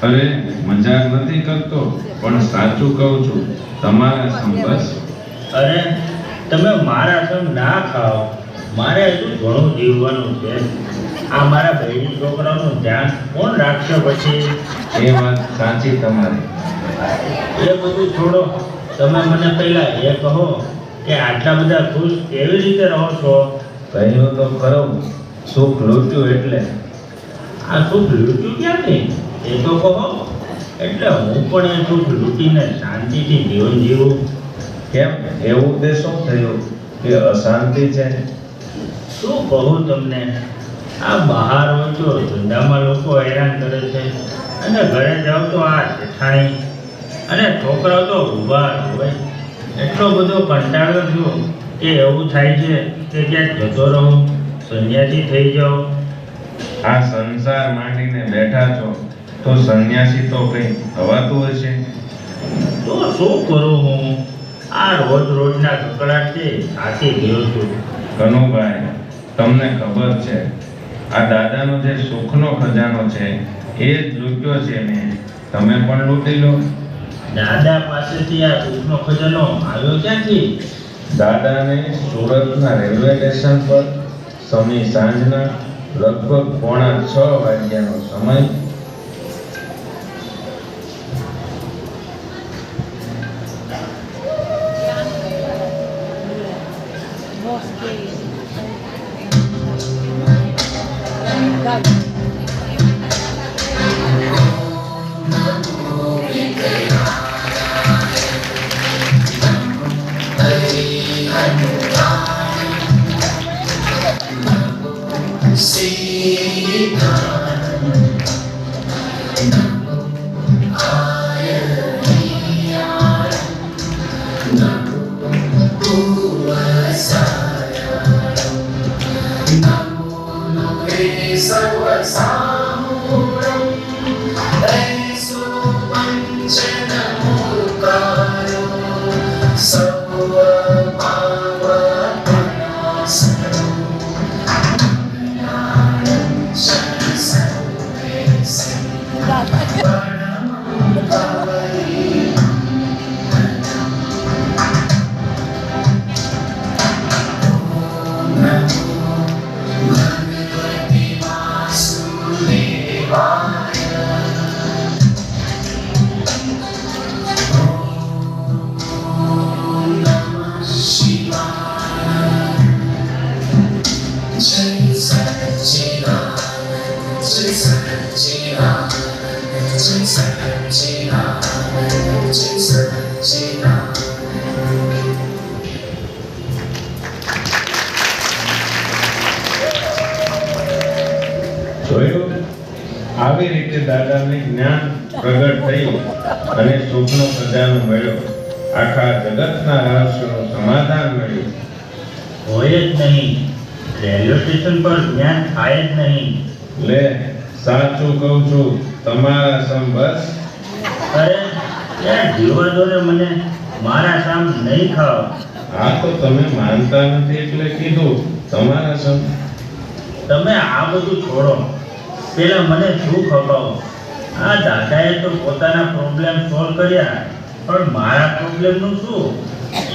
અરે મજાક નથી કરતો, પણ સાચું કહું છું. તમારા સંબસ. અરે તમે મારા સમ ના ખાઓ, મારે હજુ ઘણું જીવવાનું છે. આ મારા બહેરી છોકરાનું ધ્યાન કોણ રાખશે પછી? એ વાત સાચી તમારી. એ બધું છોડો, તમે મને પહેલા એ કહો કે આટલા બધા ખુશ કેવી રીતે રહો છો? કહ્યું તો ખરું, સુખ લૂંટ્યું એટલે. આ સુખ લૂંટ્યું ક્યાંથી એ તો કહો, એટલે હું પણ એ સુખ લૂંટીને શાંતિથી જીવન જીવું. કેમ, એવું તે શું થયું કે અશાંતિ છે? શું કહું તમને, આ બહાર હોય તો ધંધામાં લોકો હેરાન કરે છે, અને ઘરે જાઓ તો આ જેઠાણી અને છોકરાઓ તો ઊભા હોય. એટલો બધો કંટાળ્યો છું કે એવું થાય છે કે ક્યાંક જતો રહું, સંન્યાસી થઈ જાઉં. આ સંસાર માંડીને બેઠા છો તો સંન્યાસી તો કંઈ થવાતું હશે. તો શું કરું હું? આ રોજ રોજના કકડાટથી થાકી ગયો છું. કનુભાઈ, તમને ખબર છે, આ દાદાનો જે સુખનો ખજાનો છે એ જ લૂંટ્યો છે મેં. તમે પણ લૂંટી લો. દાદા પાસેથી આ સુખનો ખજાનો આવ્યો ક્યાંથી? દાદાને સુરતના રેલવે સ્ટેશન પર સમી સાંજના લગભગ 5:45 વાગ્યાનો સમય જોયું, આવી રીતે દાદાને જ્ઞાન પ્રગટ થયું અને સુખનો ખજાનો મળ્યો. આખા જગતના રહસ્યોનું સમાધાન મળ્યું. હોય જ નહીં, રેલવે સ્ટેશન પર જ્ઞાન થાય જ નહીં. લે, સાચું કહું છું, તમારા સંબસ. અરે યાર, જીવવા દો ને મને, મારા સામ નહીં ખાઓ. આ તો તમે માનતા નથી એટલે કીધું, તમારા સમ. તમે આ બધું છોડો, પેલા મને સુખ અપાવો. આ દાદાએ તો પોતાના પ્રોબ્લેમ સોલ્વ કર્યા, પણ મારા પ્રોબ્લેમનું શું?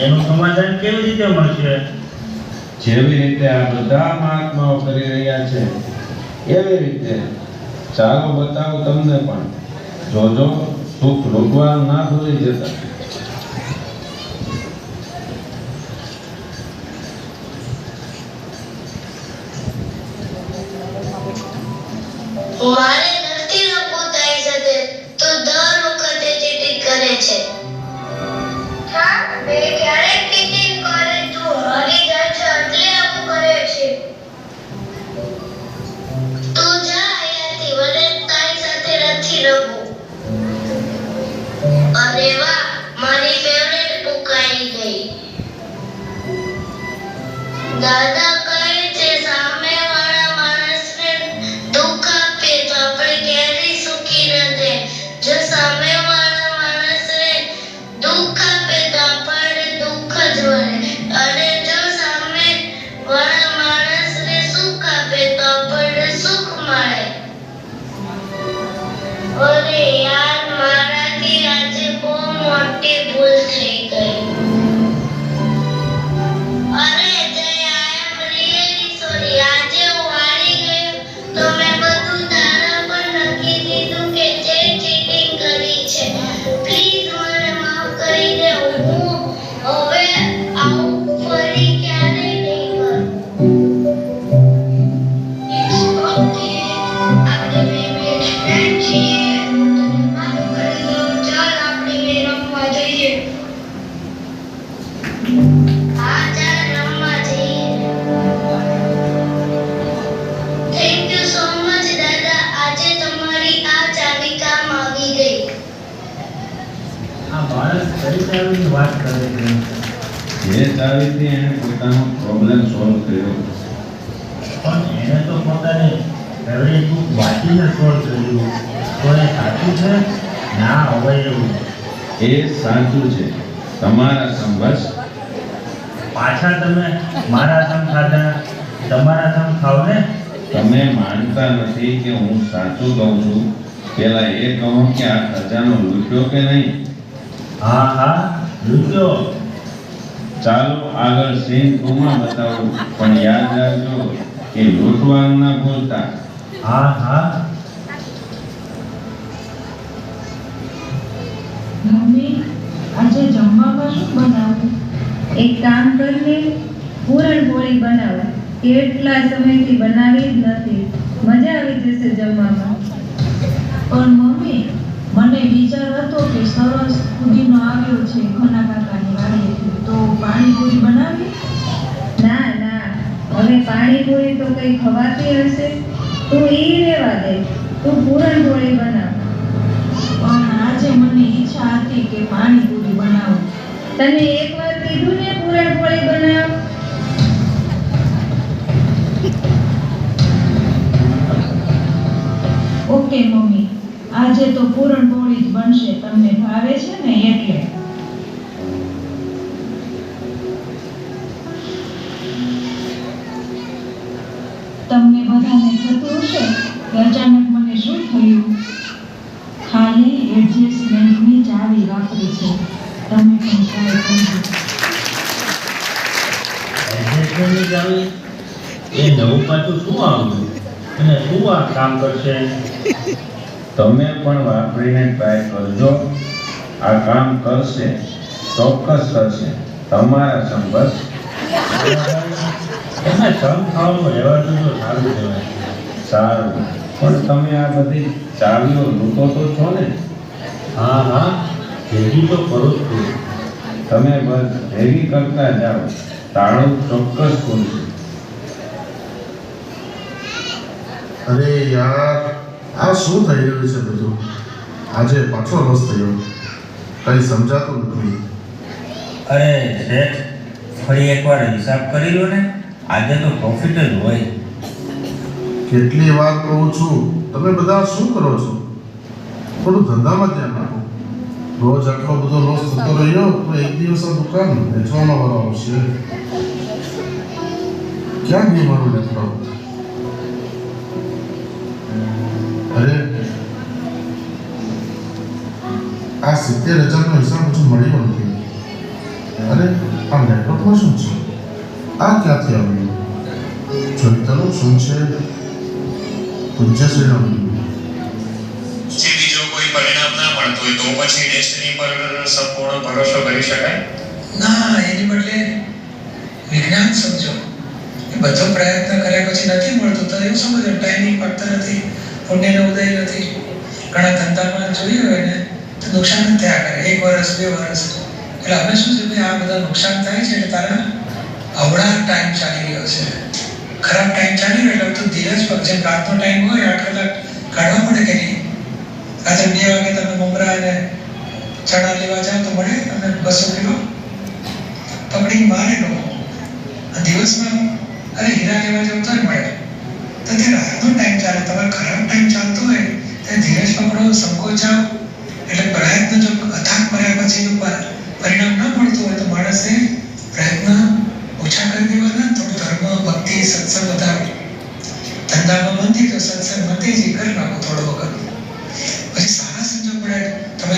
એનું સમાધાન કેવી રીતે મળશે? જેવી રીતે આ બધા મહાત્માઓ કરી રહ્યા છે એવી રીતે. ચાલો બતાવું તમને પણ. જોજો, સુખ લૂંટવાનું ના ભૂલી જતા. મારે નથી રમવું તારી સાથે, તો દર વખતે ચીટિંગ કરે છે. હા, મેં ક્યારેક ચીટિંગ કરે, તું હારી જાય છે એટલે આવું કરે છે. તું જા અહીંયાથી, મને તારી સાથે નથી રમવું. અરે વાહ, મારી ફેવરેટ બુક આવી ગઈ. દાદા કહે છે સામેવાળા માણસને દુઃખ આપે તો આપણે ક્યારેય સુખી ન થાય. જો સામેવાળા માણસને દુઃખ આપે તો આપણને દુઃખ જ મળે, અને જો સામેવાળા માણસને સુખ આપે તો આપણને સુખ મળે. અરે યાર, મારાથી આજે બહુ મોટી ભૂલ થઈ ગઈ. અરે જય, I am really sorry. આજે હું હારી ગયો તો મેં બધું તારા પર નક્કી દીધું કે જે ચીટિંગ કરી છે. પ્લીઝ મને માફ કરી દે. હું હવે આવું ફરી ક્યારેય નહીં કરું. It's okay. આપણે બે બેસ્ટ ફ્રેન્ડ છીએ. તને માફ કરી દઉં. ચાલ આપણે બે રમવા જઈએ. હા, ચાલ રમવા જઈએ. થેન્ક યુ સો મચ દાદા. આજે તમારી આ ચાવી કામ આવી ગઈ. આ બાળક કઈ ચાવીની વાત કરે છે? જે ચાવીથી એણે પોતાનો પ્રોબ્લેમ સોલ્વ કર્યો. પણ એને તો પોતાની ફેવરેટ બુક વાંચીને સોલ્વ કર્યું. તો એ સાચું છે? ના હવે એવું. એ સાચું છે. તમારા સંભસ પાછા તમે મારા સમ ખાધા, તમારા સમ ખાવ ને. તમે માનતા નથી કે હું સાચું કહું છું. પેલા એ કહો કે આ ખજાનો લૂંટ્યો કે નહીં? હા હા, લૂંટ્યો. ચાલો આગળ સીન 2 માં બતાવું, પણ યાદ રાખજો કે લૂંટવાનું ના ભૂલતા. હા હા. મમ્મી, આજે જમવામાં શું બનાવું? એક કામ કરને, પૂરણપોળી બનાવો. કેટલા સમયથી બનાવી જ નથી. મજા આવી જશે જમવામાં. પણ મમ્મી, મને વિચાર હતો કે સરસ ફુદીનો આવ્યો છે ઘના કાકાની વાડીએથી, તો પાણીપુરી બનાવી. ના ના, હવે પાણીપુરી તો કઈ ખવાતી હશે. તું ઈ રહેવા દે, તું પૂરણપોળી બનાવ. પણ આજે મને ઈચ્છા હતી કે પાણીપુરી બનાવું. તને એકવાર કીધું ને પૂરણપોળી બનાવ. ઓકે મમ્મી, આજે તો પૂરણપોળી જ બનશે. તમને ભાવે છે ને એટલે. તમને બધાને થતું હશે કે અચાનક મને શું થયું. ખાલી એડજસ્ટમેન્ટની ચાવી વાપરી છે. તમે પણ ટ્રાય કરજો. એડજસ્ટમેન્ટની ચાવી? એ નવું પાછું શું આવ્યું અને શું આ કામ કરશે? તમે પણ વાપરીને ટ્રાય કરજો. આ કામ કરશે, ચોક્કસ કરશે. તમારા સંભસ એમને સમ ખાવાનું રહેવાતું તો સારું કહેવાય. સારું, પણ તમે આ બધી ચાવીઓ લૂંટો તો છો ને? હા હા, ભેગી તો કરું જ છું. તમે બસ ભેગી કરતા જાઓ, તાળું ચોક્કસ ખુલશે. અરે યાર, આ શું થઈ રહ્યું છે બધું? આજે પાછો લોસ થયો. કઈ સમજાતું નથી. અરે શેઠ, ફરી એકવાર હિસાબ કરી લો ને. આજે તો પ્રોફિટ જ હોય. કેટલી વાર કહું છું, તમે બધા શું કરો છો? થોડું ધંધામાં ધ્યાન રાખો. રોજ આટલો બધો લોસ થતો રહ્યો તો એક દિવસ આ દુકાન વેચવાનો વારો આવશે. ક્યાં ગઈ મારું લેપટોપ? અરે, આ 70,000નો હિસાબ હજુ મળ્યો નથી. અરે, આ લેપટોપમાં શું છે? આ ક્યાંથી આવ્યું? જોઈતાનું શું છે? પૂજ્યશ્રીનું. જે બીજો કોઈ પરિણામ ના મળતું હોય તો પછી ડેસ્ટિની પર સંપૂર્ણ ભરોસો કરી શકાય? ના, એની બદલે વિજ્ઞાન સમજો. એ બધો પ્રયત્ન કર્યા પછી નથી મળતું તો એવું સમજો ટાઈમિંગ પડતા નથી, પુણ્યનો ઉદય નથી. ઘણા ધંધામાં જોયું હોય ને તો નુકસાન જ થયા કરે. 1 વર્ષ 2 વર્ષ. એટલે હવે શું છે ભાઈ, આ બધા નુકસાન થાય છે એટલે તારા અવળા ટાઈમ ચાલી રહ્યો છે. ખરાબ ટાઈમ ચાલી રહ્યો એટલે તું ધીરજ પર. જેમ રાતનો ટાઈમ હોય 8 કલાક કાઢવા પડે કે નહીં? રાત્રે 2 વાગે તમે મમરા અને ચણા લેવા જાઓ તો મળે તમને 200 કિલો પકડી મારે લોકો. દિવસમાં અરે હીરા લેવા જાવ તો મળે. તો તે રાતનો ટાઈમ ચાલે. તમારો ખરાબ ટાઈમ ચાલતો હોય તો ધીરજ પકડો, સંકોચાવ. એટલે પ્રયત્ન જો અથાગ કર્યા પછી પરિણામ ન મળતું હોય તો માણસે પ્રયત્ન ઓછા કરી દેવાના. થોડું ધર્મ, ભક્તિ, સત્સંગ વધારો. ધંધામાં મંદી તો સત્સંગ મંદીજી કરી નાખો થોડો વખત. પછી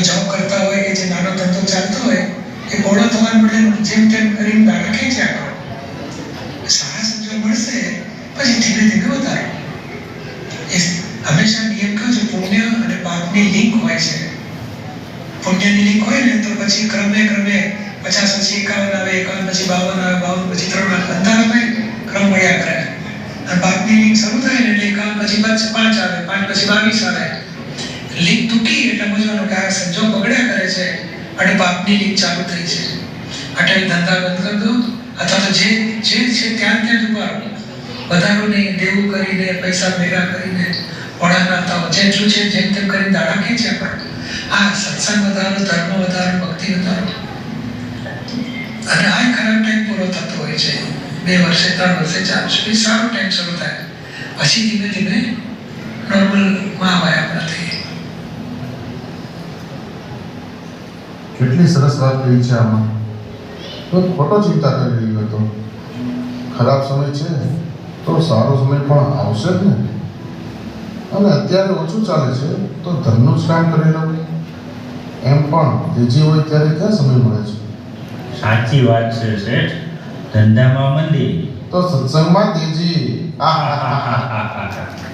તમે જોબ કરતા હોય કે જે નાનો ધંધો ચાલતો હોય એ બહોળો થવાને બદલે જેમ તેમ કરીને દાણા ખેંચ્યા કરો. સારા સંજોગ મળશે પછી ધીમે ધીમે વધારો. એ હંમેશા નિયમ કહ્યું છે, પુણ્ય અને પાપની લિંક હોય છે. પુણ્યની લિંક હોય ને તો પછી ક્રમે 50 પછી 51 આવે, 51 પછી 52 આવે, 52 પછી 3 આવે, અંતરાલમાં ક્રમ મળ્યા કરે. અને પાપની લિંક શરૂ થાય ને એટલે 51 પછી 5 આવે, 5 પછી 22 આવે. લિંક તૂટી એટલે સમજવાનું કે આ સંજોગ બગડ્યા કરે છે અને પાપની લિંક ચાલુ થઈ છે. એટલે ધંધા બંધ કરી દો અથવા તો જે છે ત્યાં જ ઉભા રહો. વધારો નહીં, દેવું કરીને પૈસા ભેગા કરીને ઓળા નાતા હો, જેટલું છે જેમ તેમ કરીને દાડા ખેંચ્યા કરો. આ સત્સંગ વધારો, ધર્મ વધારો, ભક્તિ વધારો. અને આ ખરાબ ટાઈમ પૂરો થતો હોય છે. 2 વર્ષે 3 વર્ષે 4 વર્ષે એ સારો ટાઈમ શરૂ થાય. પછી ધીમે ધીમે નોર્મલમાં આવે આપણાથી. કેટલી સરસ વાત કહી છે આમાં. તો ખોટો ચિંતા કરી રહ્યો હતો. ખરાબ સમય છે તો સારો સમય પણ આવશે જ ને. અને અત્યારે ઓછું ચાલે છે તો ધર્મનું જ કામ કરી લઉં. એમ પણ તેજી હોય ત્યારે ક્યાં સમય મળે છે. સાચી વાત છે શેઠ. ધંધામાં મંદી તો સત્સંગમાં તેજી. આહાહાહાહા.